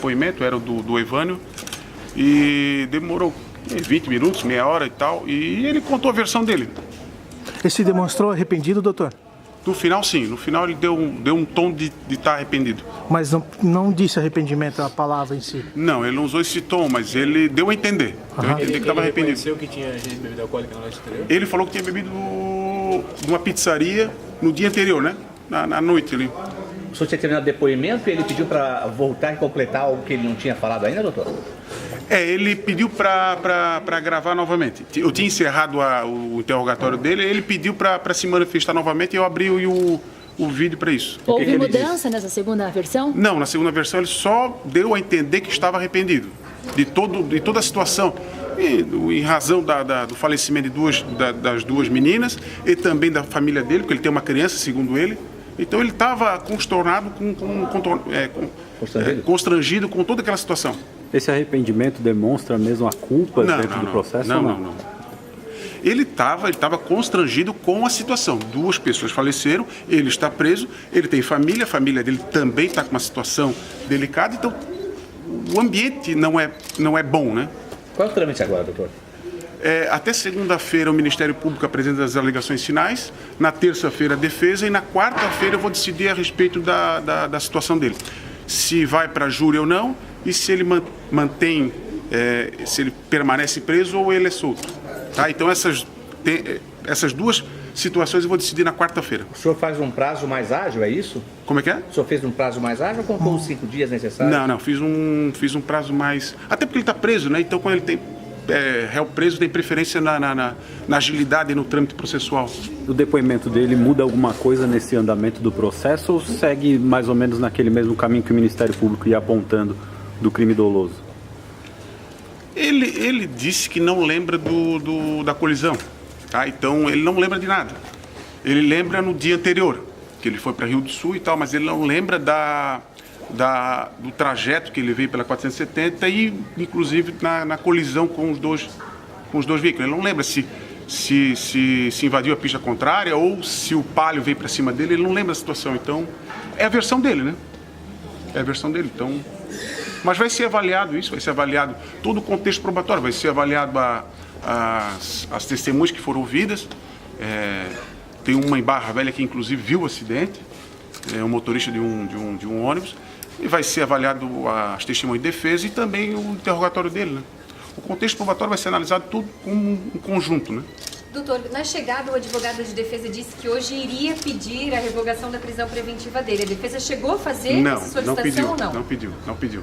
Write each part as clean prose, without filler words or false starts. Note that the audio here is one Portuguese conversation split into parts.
depoimento, era do Evânio, e demorou 20 minutos, meia hora e tal, e ele contou a versão dele. Ele se demonstrou arrependido, doutor? No final, sim. No final, ele deu um tom de estar arrependido. Mas não disse arrependimento, a palavra em si? Não, ele não usou esse tom, mas ele deu a entender. Deu a entender que estava arrependido. Ele reconheceu que tinha bebida alcoólica na noite anterior? Ele falou que tinha bebido numa pizzaria no dia anterior, né? Na noite ali. O senhor tinha terminado o depoimento e ele pediu para voltar e completar algo que ele não tinha falado ainda, doutor? Ele pediu para gravar novamente. Eu tinha encerrado o interrogatório dele, ele pediu para se manifestar novamente e eu abri o vídeo para isso. Houve mudança nessa segunda versão? Não, na segunda versão ele só deu a entender que estava arrependido de toda a situação. Em razão do falecimento das duas meninas e também da família dele, porque ele tem uma criança, segundo ele. Então ele estava consternado, constrangido com toda aquela situação. Esse arrependimento demonstra mesmo a culpa dentro do processo? Não. Ele estava constrangido com a situação. Duas pessoas faleceram, ele está preso, ele tem família, a família dele também está com uma situação delicada, então o ambiente não é bom, né? Qual é o trâmite agora, doutor? Até segunda-feira o Ministério Público apresenta as alegações finais, na terça-feira a defesa e na quarta-feira eu vou decidir a respeito da situação dele. Se vai para júri ou não e se ele mantém, se ele permanece preso ou ele é solto. Tá? Então essas duas situações eu vou decidir na quarta-feira. O senhor faz um prazo mais ágil, é isso? Como é que é? O senhor fez um prazo mais ágil ou contou os 5 dias necessários? Não, fiz um prazo mais... Até porque ele está preso, né? Então quando ele tem réu preso tem preferência na agilidade e no trâmite processual. O depoimento dele muda alguma coisa nesse andamento do processo ou segue mais ou menos naquele mesmo caminho que o Ministério Público ia apontando do crime doloso? Ele disse que não lembra da colisão, tá? Então ele não lembra de nada. Ele lembra no dia anterior, que ele foi para Rio do Sul e tal, mas ele não lembra do trajeto que ele veio pela 470 e, inclusive, na colisão com os dois veículos. Ele não lembra se invadiu a pista contrária ou se o Palio veio para cima dele. Ele não lembra da situação. Então, é a versão dele, né? É a versão dele. Então, mas vai ser avaliado isso, vai ser avaliado todo o contexto probatório, vai ser avaliado as testemunhas que foram ouvidas. Tem uma em Barra Velha que, inclusive, viu o acidente, um motorista de um ônibus. E vai ser avaliado as testemunhas de defesa e também o interrogatório dele, né? O contexto probatório vai ser analisado tudo como um conjunto, né? Doutor, na chegada o advogado de defesa disse que hoje iria pedir a revogação da prisão preventiva dele. A defesa chegou a fazer essa solicitação ou não? Não pediu.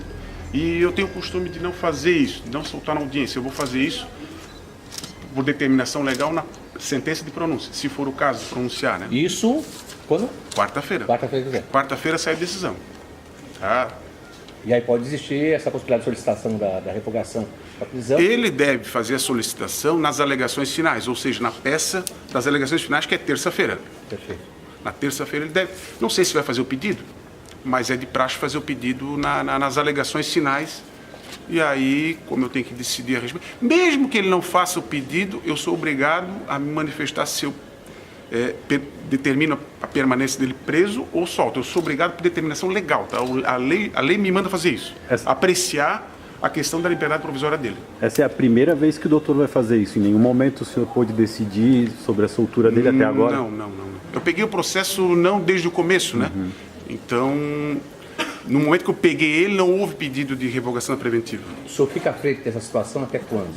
E eu tenho o costume de não fazer isso, de não soltar na audiência. Eu vou fazer isso por determinação legal na sentença de pronúncia, se for o caso de pronunciar, né? Isso quando? Quarta-feira. Quarta-feira sai a decisão. Tá? E aí pode existir essa possibilidade de solicitação da revogação da prisão? Ele deve fazer a solicitação nas alegações finais, ou seja, na peça das alegações finais, que é terça-feira. Perfeito. Na terça-feira ele deve... Não sei se vai fazer o pedido, mas é de praxe fazer o pedido nas alegações finais. E aí, como eu tenho que decidir a respeito... Mesmo que ele não faça o pedido, eu sou obrigado a me manifestar se eu determino a permanência dele preso ou solto. Eu sou obrigado por determinação legal, tá? A lei me manda fazer isso. Apreciar a questão da liberdade provisória dele. Essa é a primeira vez que o doutor vai fazer isso? Em nenhum momento o senhor pôde decidir sobre a soltura dele até agora? Não. Eu peguei o processo não desde o começo, né? Então, no momento que eu peguei ele, não houve pedido de revogação da preventiva. O senhor fica à frente dessa situação até quando?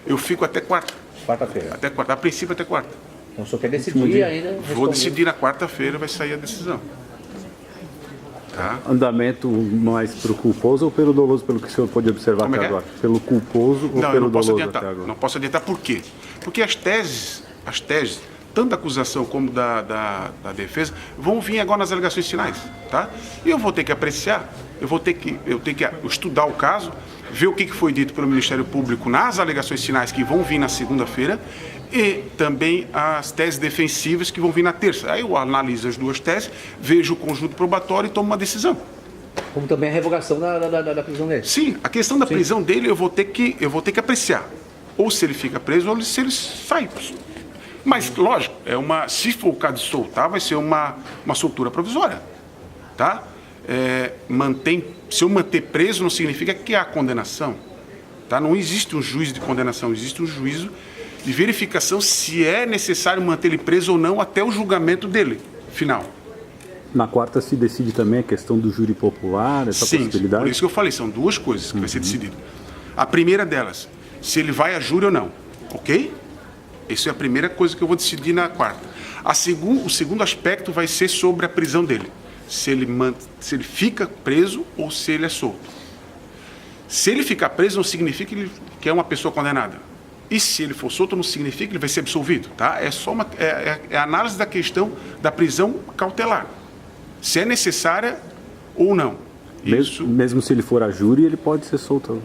Eu fico até quarta. Quarta-feira? Até quarta. A princípio, até quarta. Então o senhor quer decidir ainda? Vou decidir na quarta-feira, vai sair a decisão. Tá? Andamento mais para o culposo ou pelo doloso, pelo que o senhor pôde observar até agora? Pelo culposo ou pelo doloso até agora? Não posso adiantar. Por quê? Porque as teses, tanto da acusação como da defesa, vão vir agora nas alegações finais. Tá? E eu vou ter que apreciar, eu tenho que estudar o caso, ver o que foi dito pelo Ministério Público nas alegações finais que vão vir na segunda-feira e também as teses defensivas que vão vir na terça. Aí eu analiso as duas teses, vejo o conjunto probatório e tomo uma decisão. Como também a revogação da prisão dele? Sim, a questão da prisão dele eu vou ter que apreciar. Ou se ele fica preso ou se ele sai. Mas, lógico, se for o caso de soltar, vai ser uma soltura provisória. Tá? se eu manter preso não significa que há condenação. Tá? Não existe um juízo de condenação, existe um juízo de verificação se é necessário manter ele preso ou não até o julgamento dele, final. Na quarta se decide também a questão do júri popular, essa possibilidade? Por isso que eu falei, são duas coisas que vai ser decidido. A primeira delas, se ele vai a júri ou não, ok? Essa é a primeira coisa que eu vou decidir na quarta. O segundo aspecto vai ser sobre a prisão dele. Se ele fica preso ou se ele é solto. Se ele ficar preso não significa que é uma pessoa condenada. E se ele for solto não significa que ele vai ser absolvido. Tá? É só a análise da questão da prisão cautelar. Se é necessária ou não. Mesmo se ele for a júri, ele pode ser solto.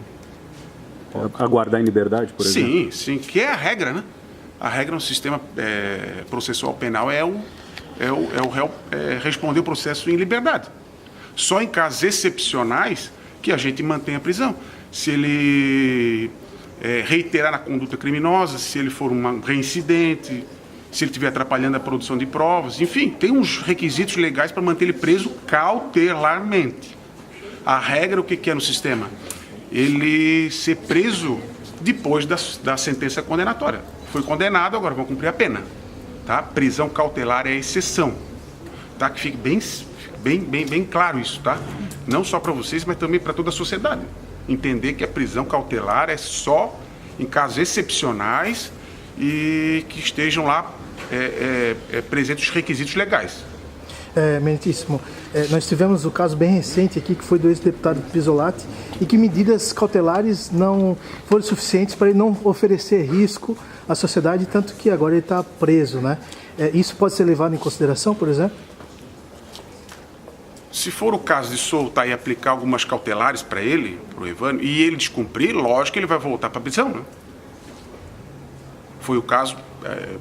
Aguardar em liberdade, por exemplo? Sim, que é a regra, né? A regra no sistema processual penal é o réu responder o processo em liberdade. Só em casos excepcionais que a gente mantém a prisão. Se ele reiterar na conduta criminosa, se ele for um reincidente, se ele estiver atrapalhando a produção de provas, enfim, tem uns requisitos legais para manter ele preso cautelarmente. A regra, o que é no sistema? Ele ser preso depois da sentença condenatória. Foi condenado, agora vão cumprir a pena. Tá? Prisão cautelar é a exceção. Tá? Que fique bem claro isso, tá? Não só para vocês, mas também para toda a sociedade. Entender que a prisão cautelar é só em casos excepcionais e que estejam lá presentes os requisitos legais. Meritíssimo, nós tivemos o caso bem recente aqui, que foi do ex-deputado Pisolati, e que medidas cautelares não foram suficientes para ele não oferecer risco à sociedade, tanto que agora ele está preso, né? Isso pode ser levado em consideração, por exemplo? Se for o caso de soltar e aplicar algumas cautelares para ele, para o Evânio, e ele descumprir, lógico que ele vai voltar para a prisão, né? Foi o caso,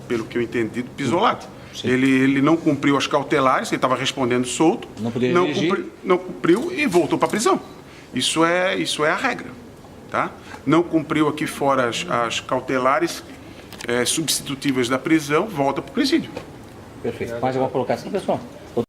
pelo que eu entendi, do Pisolati. Ele não cumpriu as cautelares, ele estava respondendo solto, não cumpriu e voltou para a prisão. Isso é a regra. Tá? Não cumpriu aqui fora as cautelares substitutivas da prisão, volta para o presídio. Perfeito. Mais alguma colocação, pessoal?